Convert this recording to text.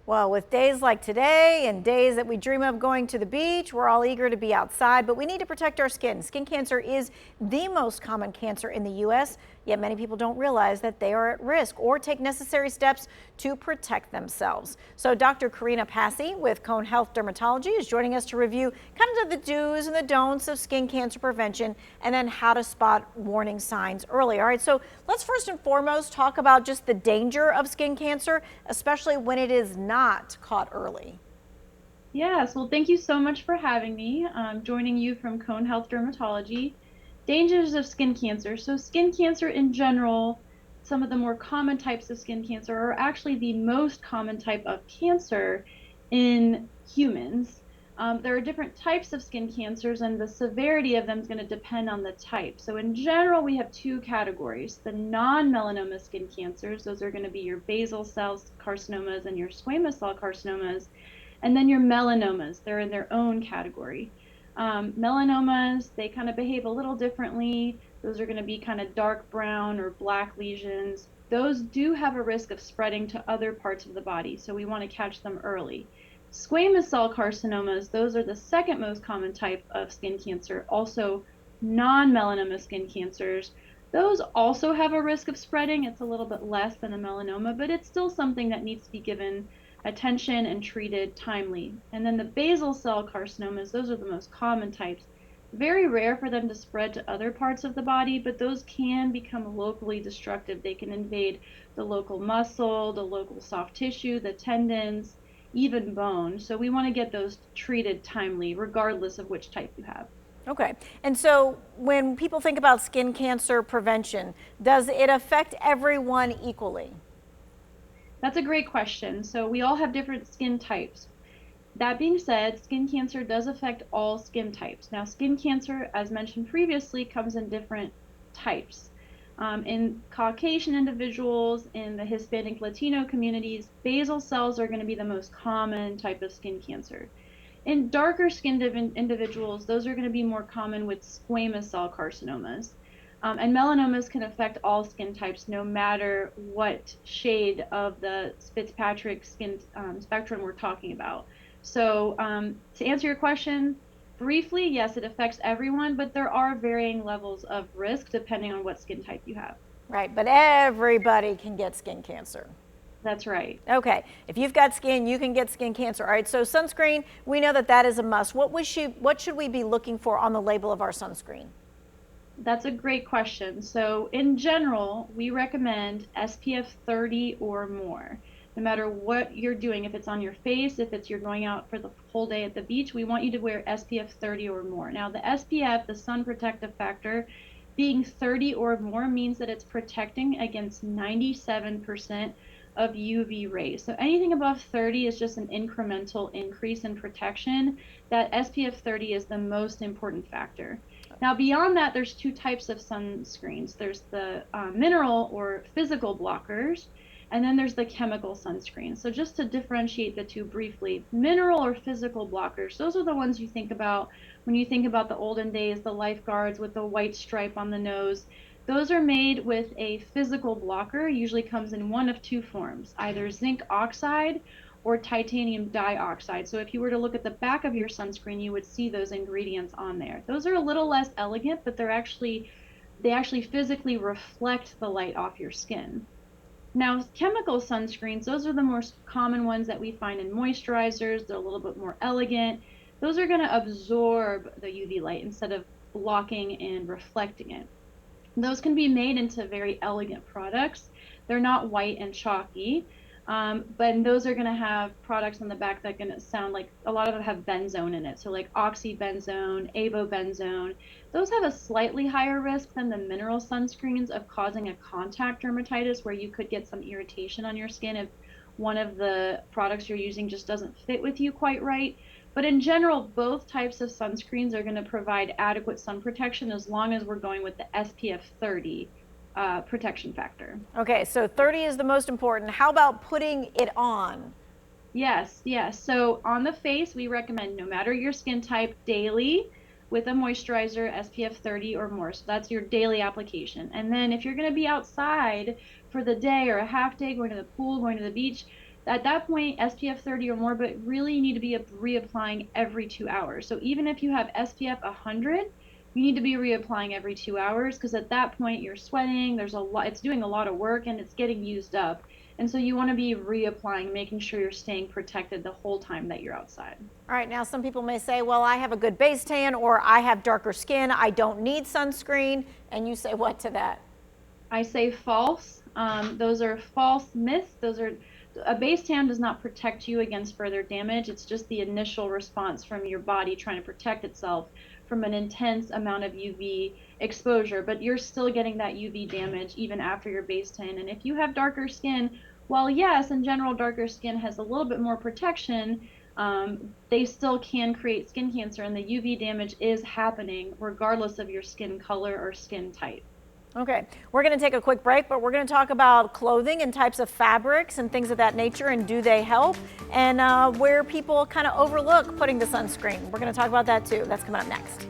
Well, with days like today and days that we dream of going to the beach, we're all eager to be outside, but we need to protect our skin. Skin cancer is the most common cancer in the U.S., yet many people don't realize that they are at risk or take necessary steps to protect themselves. So Dr. Karina Paci with Cone Health Dermatology is joining us to review kind of the do's and the don'ts of skin cancer prevention and then how to spot warning signs early. All right, so let's first and foremost talk about just the danger of skin cancer, especially when it is not caught early. Yes, well, thank you so much for having me. I'm joining you from Cone Health Dermatology. Dangers of skin cancer. So, skin cancer in general, some of the more common types of skin cancer are actually the most common type of cancer in humans. There are different types of skin cancers, and the severity of them is going to depend on the type. So, in general, we have two categories: the non-melanoma skin cancers, those are going to be your basal cell carcinomas and your squamous cell carcinomas. And then your melanomas, they're in their own category. Melanomas, they kind of behave a little differently. Those are going to be kind of dark brown or black lesions. Those do have a risk of spreading to other parts of the body, so we want to catch them early. Squamous cell carcinomas, those are the second most common type of skin cancer, also non-melanoma skin cancers. Those also have a risk of spreading. It's a little bit less than a melanoma, but it's still something that needs to be given attention and treated timely. And then the basal cell carcinomas, those are the most common types. Very rare for them to spread to other parts of the body, but those can become locally destructive. They can invade the local muscle, the local soft tissue, the tendons, even bone. So we want to get those treated timely, regardless of which type you have. Okay, and so when people think about skin cancer prevention, does it affect everyone equally? That's a great question. So we all have different skin types. That being said, skin cancer does affect all skin types. Now, skin cancer, as mentioned previously, comes in different types. In Caucasian individuals, in the Hispanic Latino communities, basal cells are going to be the most common type of skin cancer. In darker skinned individuals, those are going to be more common with squamous cell carcinomas. And melanomas can affect all skin types, no matter what shade of the Fitzpatrick skin spectrum we're talking about. So, to answer your question briefly, yes, it affects everyone, but there are varying levels of risk depending on what skin type you have. Right, but everybody can get skin cancer. That's right. Okay, if you've got skin, you can get skin cancer. All right, so sunscreen, we know that that is a must. What should we be looking for on the label of our sunscreen? That's a great question. So, in general, we recommend SPF 30 or more. No matter what you're doing, if it's on your face, if it's you're going out for the whole day at the beach, we want you to wear SPF 30 or more. Now, the SPF, the sun protective factor, being 30 or more means that it's protecting against 97% of UV rays. So anything above 30 is just an incremental increase in protection. That SPF 30 is the most important factor. Now, beyond that, there's two types of sunscreens. There's the mineral or physical blockers, and then there's the chemical sunscreen. So just to differentiate the two briefly, mineral or physical blockers, those are the ones you think about when you think about the olden days, the lifeguards with the white stripe on the nose. Those are made with a physical blocker, usually comes in one of two forms, either zinc oxide or titanium dioxide. So if you were to look at the back of your sunscreen, you would see those ingredients on there. Those are a little less elegant, but they actually physically reflect the light off your skin. Now, chemical sunscreens, those are the most common ones that we find in moisturizers. They're a little bit more elegant. Those are going to absorb the UV light instead of blocking and reflecting it. Those can be made into very elegant products. They're not white and chalky, but those are going to have products on the back that are going to sound like a lot of them have benzone in it. So like oxybenzone, avobenzone, those have a slightly higher risk than the mineral sunscreens of causing a contact dermatitis where you could get some irritation on your skin if one of the products you're using just doesn't fit with you quite right. But in general, both types of sunscreens are going to provide adequate sun protection as long as we're going with the SPF 30 protection factor. Okay, so 30 is the most important. How about putting it on? Yes, yes. So on the face, we recommend no matter your skin type daily with a moisturizer SPF 30 or more. So that's your daily application. And then if you're going to be outside for the day or a half day, going to the pool, going to the beach, at that point, SPF 30 or more, but really you need to be reapplying every 2 hours. So even if you have SPF 100, you need to be reapplying every 2 hours because at that point you're sweating, there's a lot, it's doing a lot of work and it's getting used up. And so you want to be reapplying, making sure you're staying protected the whole time that you're outside. All right, now some people may say, well, I have a good base tan or I have darker skin, I don't need sunscreen. And you say what to that? I say false. Those are false myths. A base tan does not protect you against further damage. It's just the initial response from your body trying to protect itself from an intense amount of UV exposure, but you're still getting that UV damage even after your base tan. And if you have darker skin, while yes, in general, darker skin has a little bit more protection, they still can create skin cancer, and the UV damage is happening regardless of your skin color or skin type. Okay, we're going to take a quick break, but we're going to talk about clothing and types of fabrics and things of that nature, and do they help, and where people kind of overlook putting the sunscreen. We're going to talk about that too. That's coming up next.